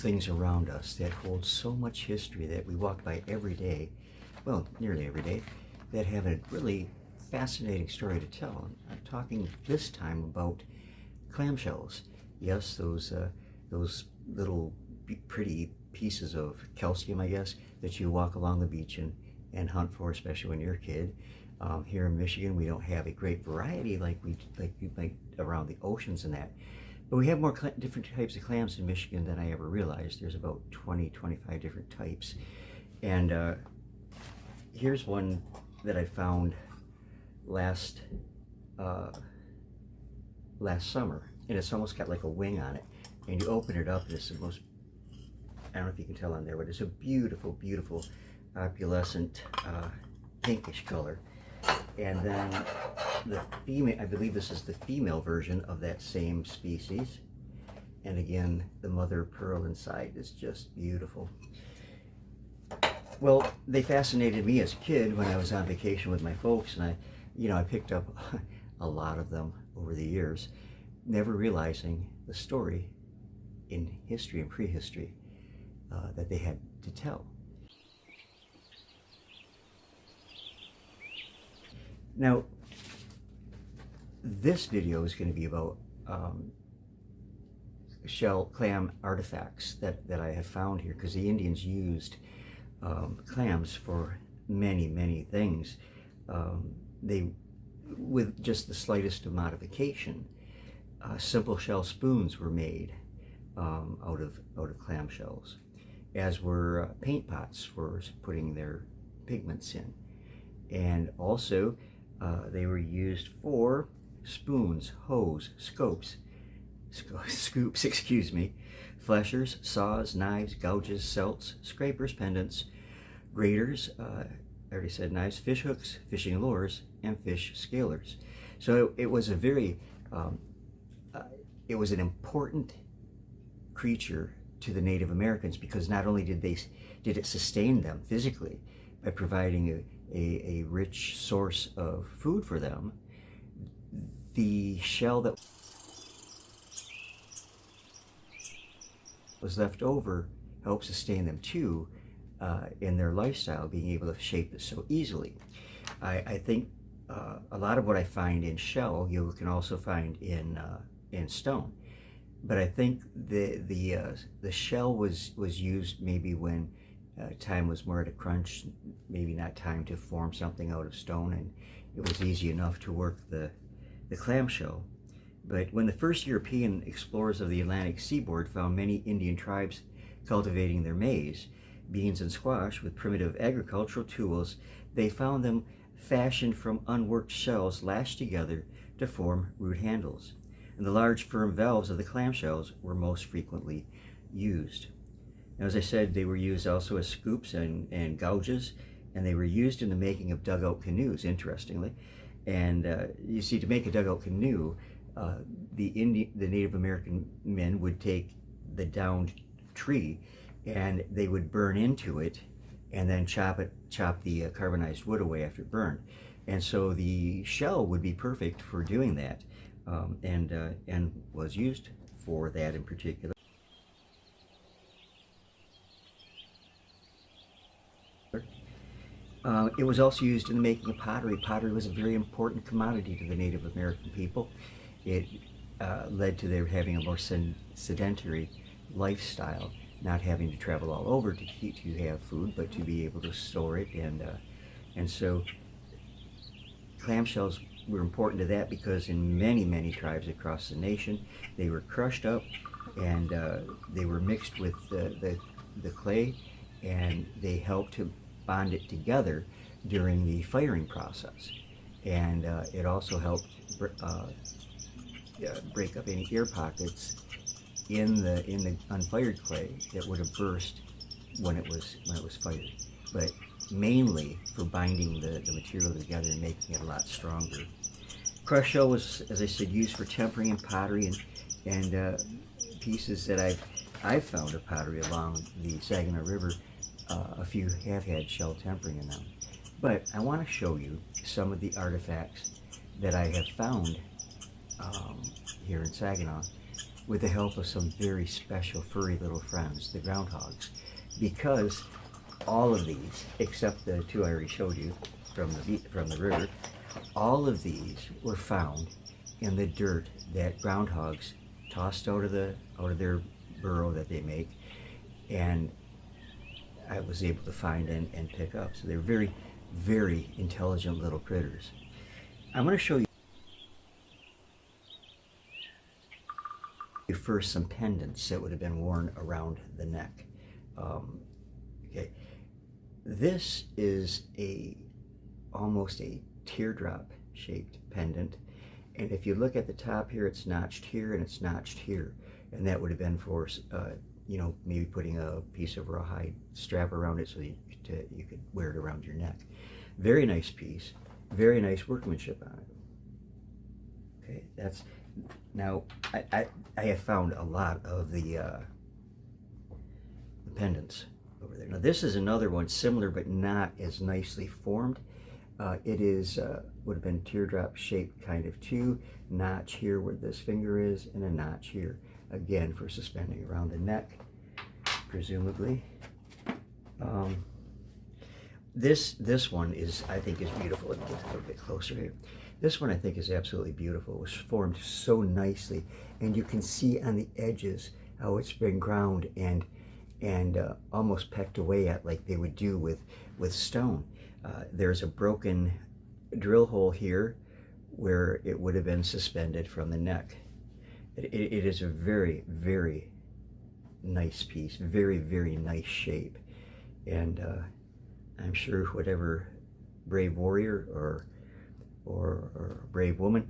things around us that hold so much history that we walk by every day, well, nearly every day, that have a really fascinating story to tell. I'm talking this time about clamshells. Yes, those little pretty pieces of calcium, I guess, that you walk along the beach and hunt for, especially when you're a kid. Here in Michigan, we don't have a great variety like you might around the oceans and that. But we have more different types of clams in Michigan than I ever realized. There's about 25 different types. And here's one that I found last summer. And it's almost got like a wing on it. And you open it up and it's the most, I don't know if you can tell on there, but it's a beautiful, beautiful opalescent pinkish color. And then the female, I believe this is the female version of that same species. And again, the mother of pearl inside is just beautiful. Well, they fascinated me as a kid when I was on vacation with my folks, and I picked up a lot of them over the years, never realizing the story in history and prehistory that they had to tell. Now, this video is going to be about clam artifacts that I have found here, because the Indians used clams for many things. With just the slightest of modification, simple shell spoons were made out of clam shells, as were paint pots for putting their pigments in, and also they were used for spoons, hoes, scoops, excuse me, fleshers, saws, knives, gouges, celts, scrapers, pendants, graters, I already said knives, fish hooks, fishing lures, and fish scalers. So it was a very, it was an important creature to the Native Americans, because not only did it sustain them physically by providing a rich source of food for them, the shell that was left over helped sustain them too in their lifestyle, being able to shape it so easily. I think a lot of what I find in shell you can also find in stone, but I think the shell was used maybe when time was more at a crunch, maybe not time to form something out of stone, and it was easy enough to work the clamshell. But when the first European explorers of the Atlantic seaboard found many Indian tribes cultivating their maize, beans, and squash with primitive agricultural tools, they found them fashioned from unworked shells lashed together to form root handles. And the large firm valves of the clamshells were most frequently used. Now, as I said, they were used also as scoops and gouges, and they were used in the making of dugout canoes, interestingly. And you see, to make a dugout canoe, the Native American men would take the downed tree and they would burn into it and then chop the carbonized wood away after it burned. And so the shell would be perfect for doing that, and was used for that in particular. It was also used in the making of pottery. Pottery was a very important commodity to the Native American people. It led to their having a more sedentary lifestyle, not having to travel all over to have food, but to be able to store it. And so clamshells were important to that, because in many tribes across the nation, they were crushed up and they were mixed with the clay, and they helped to bond it together during the firing process. And it also helped break up any air pockets in the unfired clay that would have burst when it was fired, but mainly for binding the material together and making it a lot stronger. Crushed shell was, as I said, used for tempering in pottery, and pieces that I've found of pottery along the Saginaw River, a few have had shell tempering in them. But I want to show you some of the artifacts that I have found here in Saginaw with the help of some very special furry little friends, the groundhogs, because all of these, except the two I already showed you from the river, all of these were found in the dirt that groundhogs tossed out of their burrow that they make, and I was able to find and pick up. So they're very, very intelligent little critters. I'm going to show you first some pendants that would have been worn around the neck. Okay, this is almost a teardrop shaped pendant, and if you look at the top here, it's notched here and it's notched here, and that would have been for you know, maybe putting a piece of rawhide strap around it so you could wear it around your neck. Very nice piece, very nice workmanship on it. Okay, that's now I have found a lot of the pendants over there. Now this is another one similar but not as nicely formed. It is would have been teardrop shaped kind of too. Notch here where this finger is, and a notch here, again for suspending around the neck, presumably. This one I think is beautiful. Let me get a little bit closer here. This one I think is absolutely beautiful. It was formed so nicely, and you can see on the edges how it's been ground and almost pecked away at like they would do with stone. There's a broken drill hole here where it would have been suspended from the neck. It is a very, very nice piece, very, very nice shape, and I'm sure whatever brave warrior or brave woman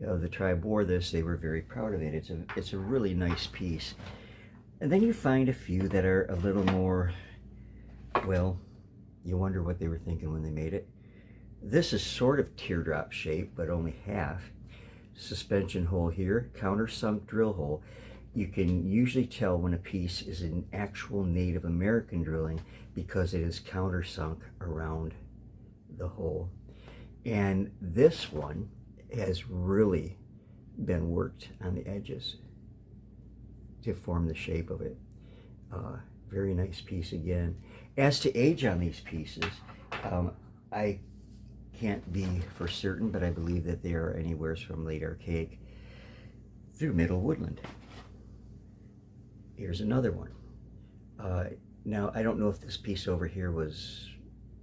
of the tribe wore this, they were very proud of it. It's a really nice piece. And then you find a few that are a little more, well, you wonder what they were thinking when they made it. This is sort of teardrop shaped, but only half. Suspension hole here, countersunk drill hole. You can usually tell when a piece is an actual Native American drilling because it is countersunk around the hole. And this one has really been worked on the edges to form the shape of it. Very nice piece again. As to age on these pieces, I can't be for certain, but I believe that they are anywhere from late Archaic through Middle Woodland. Here's another one. Now, I don't know if this piece over here was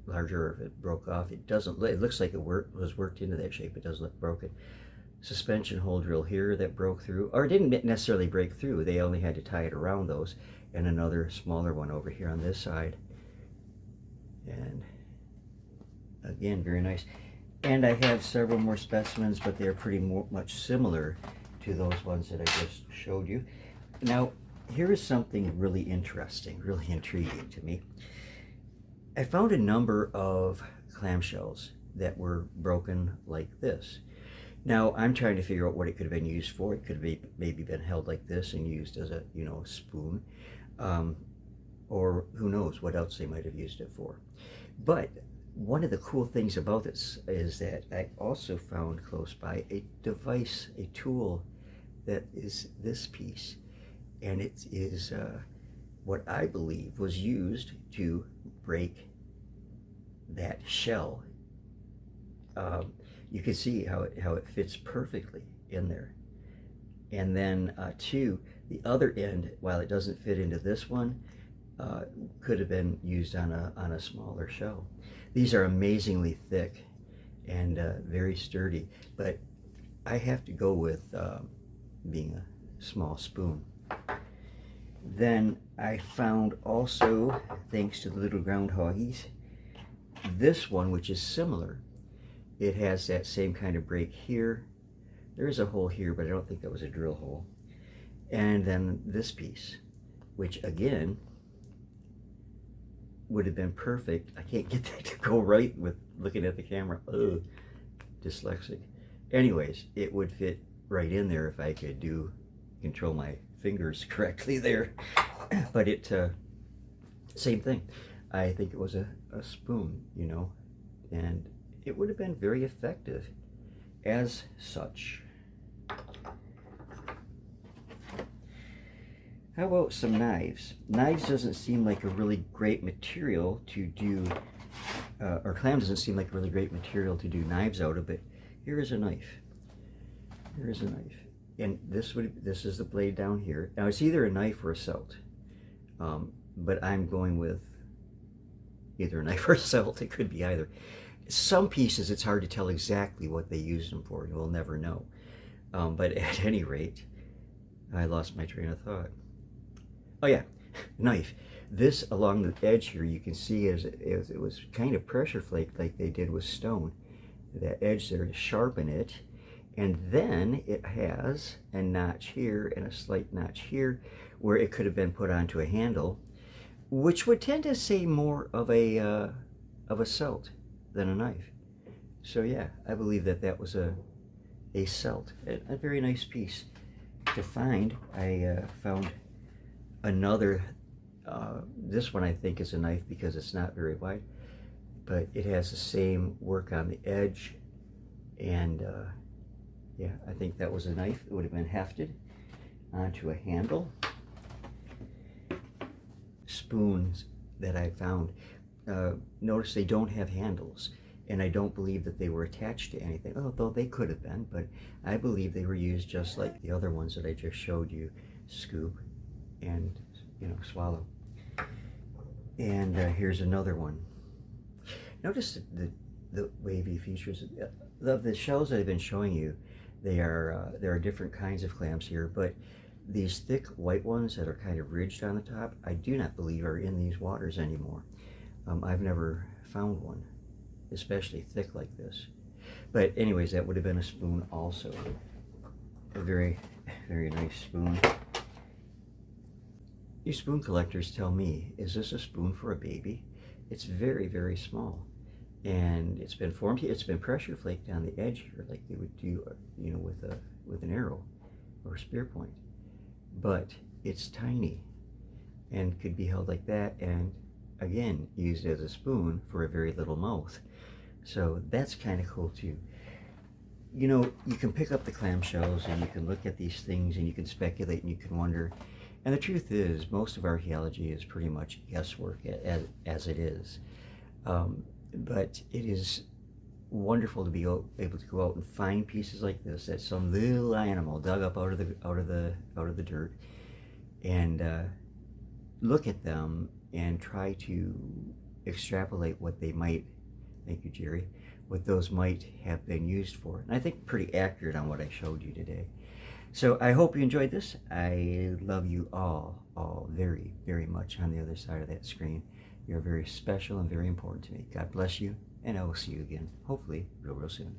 larger or if it broke off. It doesn't. It looks like it was worked into that shape. It does look broken. Suspension hole drill here that broke through, or it didn't necessarily break through. They only had to tie it around those. And another smaller one over here on this side. And again, very nice. And I have several more specimens, but they're pretty much similar to those ones that I just showed you. Now, here is something really interesting, really intriguing to me. I found a number of clamshells that were broken like this. Now, I'm trying to figure out what it could have been used for. It could have maybe been held like this and used as a, you know, a spoon. Or who knows what else they might have used it for. But one of the cool things about this is that I also found close by a device, a tool that is this piece. And it is what I believe was used to break that shell. You can see how it fits perfectly in there. And then too, the other end, while it doesn't fit into this one, could have been used on a smaller shell. These are amazingly thick and very sturdy, but I have to go with being a small spoon. Then I found also, thanks to the little groundhoggies, this one, which is similar. It has that same kind of break here. There is a hole here, but I don't think that was a drill hole. And then this piece, which again would have been perfect. I can't get that to go right with looking at the camera. Ugh, dyslexic. Anyways, it would fit right in there if I could control my fingers correctly there. But it, same thing. I think it was a spoon, you know, and it would have been very effective as such. How about some knives? Knives doesn't seem like a really great material to do, or clam doesn't seem like a really great material to do knives out of, but here is a knife. Here is a knife. And this is the blade down here. Now it's either a knife or a celt, but I'm going with either a knife or a celt. It could be either. Some pieces it's hard to tell exactly what they used them for. You'll never know. But at any rate, I lost my train of thought. Oh yeah, knife. This along the edge here, you can see as it was kind of pressure flaked like they did with stone. That edge there to sharpen it. And then it has a notch here and a slight notch here where it could have been put onto a handle, which would tend to say more of a celt than a knife. So yeah, I believe that that was a celt, a very nice piece to find. I found another, this one I think is a knife because it's not very wide, but it has the same work on the edge, and yeah, I think that was a knife. It would have been hefted onto a handle. Spoons that I found, notice they don't have handles, and I don't believe that they were attached to anything, although they could have been, but I believe they were used just like the other ones that I just showed you. Scoop and, you know, swallow. And here's another one. Notice the wavy features of the shells that I've been showing you. There are different kinds of clams here, but these thick white ones that are kind of ridged on the top, I do not believe are in these waters anymore. I've never found one, especially thick like this. But anyways, that would have been a spoon also. A very, very nice spoon. You spoon collectors tell me, is this a spoon for a baby? It's very, very small. And it's been formed, it's been pressure flaked on the edge here like they would do, you know, with an arrow or a spear point. But it's tiny and could be held like that, and again used as a spoon for a very little mouth. So that's kind of cool too. You know, you can pick up the clamshells and you can look at these things and you can speculate and you can wonder. And the truth is, most of archaeology is pretty much guesswork as it is. But it is wonderful to be able to go out and find pieces like this that some little animal dug up out of the dirt, and look at them and try to extrapolate what they might. Thank you, Jerry. What those might have been used for, and I think pretty accurate on what I showed you today. So I hope you enjoyed this. I love you all very, very much on the other side of that screen. You're very special and very important to me. God bless you, and I will see you again, hopefully real soon.